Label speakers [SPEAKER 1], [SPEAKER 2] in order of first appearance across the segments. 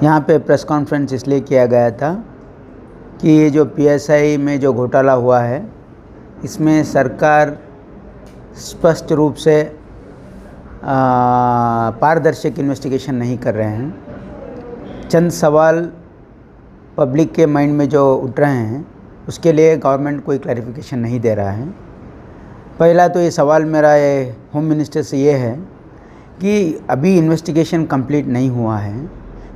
[SPEAKER 1] यहाँ पे press conference इसलिए किया गया था कि ये जो पीएसआई में जो घोटाला हुआ है, इसमें सरकार स्पष्ट रूप से पारदर्शक इन्वेस्टिगेशन नहीं कर रहे हैं। चंद सवाल पब्लिक के माइंड में जो उठ रहे हैं, उसके लिए गवर्नमेंट कोई क्लैरिफिकेशन नहीं दे रहा है। पहला तो ये सवाल मेरा होम मिनिस्टर से ये है कि अभी इन्वेस्टिगेशन कंप्लीट नहीं हुआ है,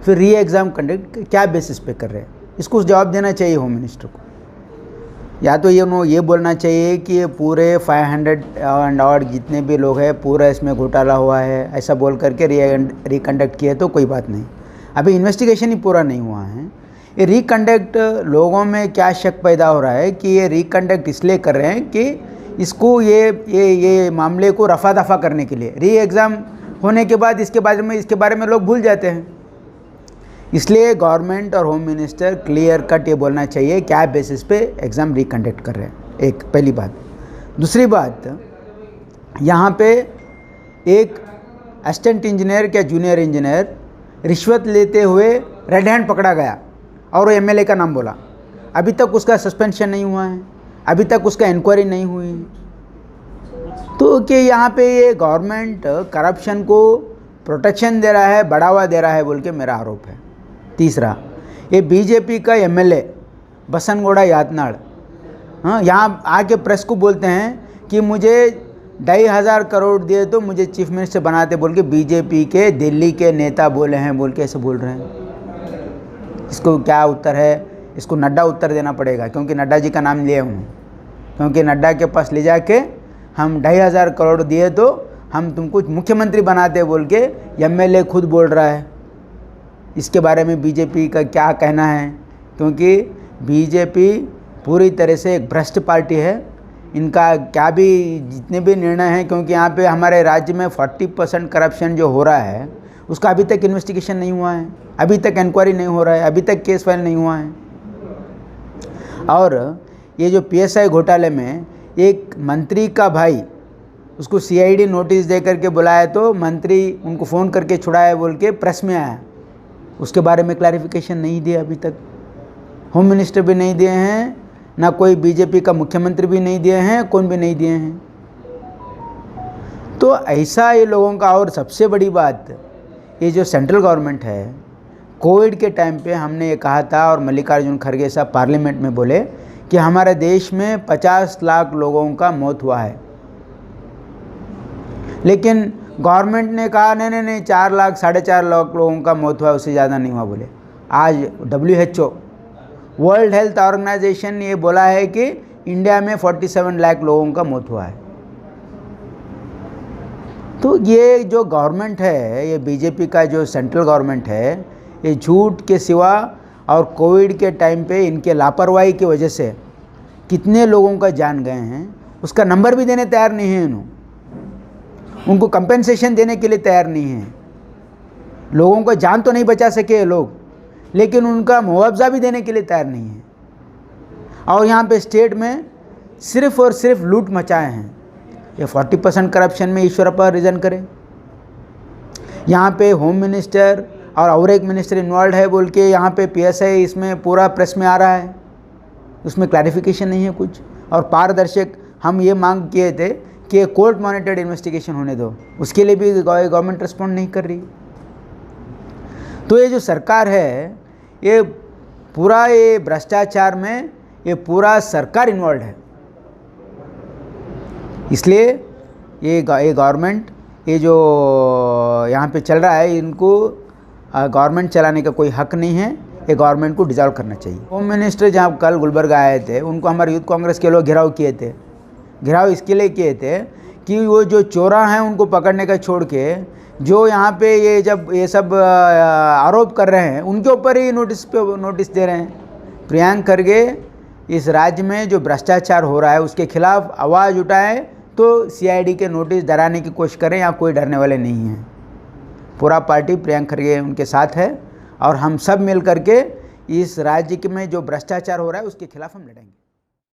[SPEAKER 1] फिर री एग्ज़ाम कंडक्ट क्या बेसिस पे कर रहे हैं, इसको जवाब देना चाहिए होम मिनिस्टर को। या तो ये बोलना चाहिए कि ये पूरे 500 एंड और जितने भी लोग हैं पूरा इसमें घोटाला हुआ है, ऐसा बोल करके रिकंडक्ट किए तो कोई बात नहीं। अभी इन्वेस्टिगेशन ही पूरा नहीं हुआ है। ये रिकंडक्ट लोगों में क्या शक पैदा हो रहा है कि ये रिकंडक्ट इसलिए कर रहे हैं कि इसको ये मामले को रफा दफा करने के लिए, री एग्ज़ाम होने के बाद इसके बारे में लोग भूल जाते हैं। इसलिए गवर्नमेंट और होम मिनिस्टर क्लियर कट ये बोलना चाहिए क्या बेसिस पे एग्ज़ाम रिकंडक्ट कर रहे हैं। एक पहली बात। दूसरी बात, यहाँ पे एक असिस्टेंट इंजीनियर क्या जूनियर इंजीनियर रिश्वत लेते हुए रेड हैंड पकड़ा गया और वो एमएलए का नाम बोला। अभी तक उसका सस्पेंशन नहीं हुआ है, अभी तक उसका इंक्वायरी नहीं हुई है। तो कि यहाँ पे ये गवर्नमेंट करप्शन को प्रोटेक्शन दे रहा है, बढ़ावा दे रहा है बोल के मेरा आरोप है। तीसरा, ये बीजेपी का एमएलए बसनगौड़ा यातनाड़ यहाँ आके प्रेस को बोलते हैं कि मुझे 2,500 करोड़ दिए तो मुझे चीफ मिनिस्टर बनाते बोल के बीजेपी के दिल्ली के नेता बोले हैं बोल के ऐसे बोल रहे हैं। इसको क्या उत्तर है? इसको नड्डा उत्तर देना पड़ेगा, क्योंकि नड्डा जी का नाम लिए हूँ, क्योंकि नड्डा के पास ले जाके हम 2,500 करोड़ दिए तो हम तुमको मुख्यमंत्री बनाते बोल के एमएलए खुद बोल रहा है। इसके बारे में बीजेपी का क्या कहना है? क्योंकि बीजेपी पूरी तरह से एक भ्रष्ट पार्टी है। इनका क्या भी जितने भी निर्णय हैं, क्योंकि यहाँ पे हमारे राज्य में 40% करप्शन जो हो रहा है उसका अभी तक इन्वेस्टिगेशन नहीं हुआ है, अभी तक इंक्वायरी नहीं हो रहा है, अभी तक केस फाइल नहीं हुआ है। और ये जो पीएसआई घोटाले में एक मंत्री का भाई, उसको सीआईडी नोटिस दे करके बुलाया तो मंत्री उनको फ़ोन करके छुड़ाया बोल के प्रेस में आया। उसके बारे में क्लैरिफिकेशन नहीं दिया अभी तक, होम मिनिस्टर भी नहीं दिए हैं, ना कोई बीजेपी का मुख्यमंत्री भी नहीं दिए हैं, कौन भी नहीं दिए हैं। तो ऐसा ये लोगों का। और सबसे बड़ी बात, ये जो सेंट्रल गवर्नमेंट है, कोविड के टाइम पे हमने ये कहा था और मल्लिकार्जुन खड़गे साहब पार्लियामेंट में बोले कि हमारे देश में 50 लाख लोगों का मौत हुआ है, लेकिन गवर्नमेंट ने कहा नहीं 4 लाख 4.5 लाख लोगों का मौत हुआ, उससे ज़्यादा नहीं हुआ बोले। आज WHO वर्ल्ड हेल्थ ऑर्गेनाइजेशन ये बोला है कि इंडिया में 47 लाख लोगों का मौत हुआ है। तो ये जो गवर्नमेंट है, ये बीजेपी का जो सेंट्रल गवर्नमेंट है, ये झूठ के सिवा और कोविड के टाइम पे इनके लापरवाही की वजह से कितने लोगों का जान गए हैं, उसका नंबर भी देने तैयार नहीं है। उनको कंपेंसेशन देने के लिए तैयार नहीं है। लोगों को जान तो नहीं बचा सके लोग, लेकिन उनका मुआवजा भी देने के लिए तैयार नहीं है। और यहाँ पे स्टेट में सिर्फ और सिर्फ लूट मचाए हैं। ये 40% करप्शन में ईश्वरप्पा रीज़न करें, यहाँ पे होम मिनिस्टर और एक मिनिस्टर इन्वॉल्व है बोल के यहाँ पे पीएसआई इसमें पूरा प्रेस में आ रहा है, उसमें क्लैरिफिकेशन नहीं है कुछ। और पारदर्शक हम ये मांग किए थे कि कोर्ट मॉनिटर्ड इन्वेस्टिगेशन होने दो, उसके लिए भी गवर्नमेंट रिस्पॉन्ड नहीं कर रही। तो ये जो सरकार है, ये पूरा ये भ्रष्टाचार में ये पूरा सरकार इन्वॉल्व है। इसलिए ये गवर्नमेंट, ये जो यहाँ पे चल रहा है, इनको गवर्नमेंट चलाने का कोई हक नहीं है। ये गवर्नमेंट को डिसॉल्व करना चाहिए। होम मिनिस्टर जहाँ कल गुलबर्गा आए थे, उनको हमारे यूथ कांग्रेस के लोग घेराव किए थे। घेराव इसके लिए किए थे कि वो जो चोरा हैं उनको पकड़ने का छोड़ के जो यहाँ पे ये सब आरोप कर रहे हैं उनके ऊपर ही नोटिस दे रहे हैं। प्रियंक खड़गे इस राज्य में जो भ्रष्टाचार हो रहा है उसके खिलाफ आवाज़ उठाएं तो सीआईडी के नोटिस डराने की कोशिश करें, यहाँ कोई डरने वाले नहीं हैं। पूरा पार्टी प्रियंक खड़गे उनके साथ है और हम सब मिल करके इस राज्य में जो भ्रष्टाचार हो रहा है उसके खिलाफ हम लड़ेंगे।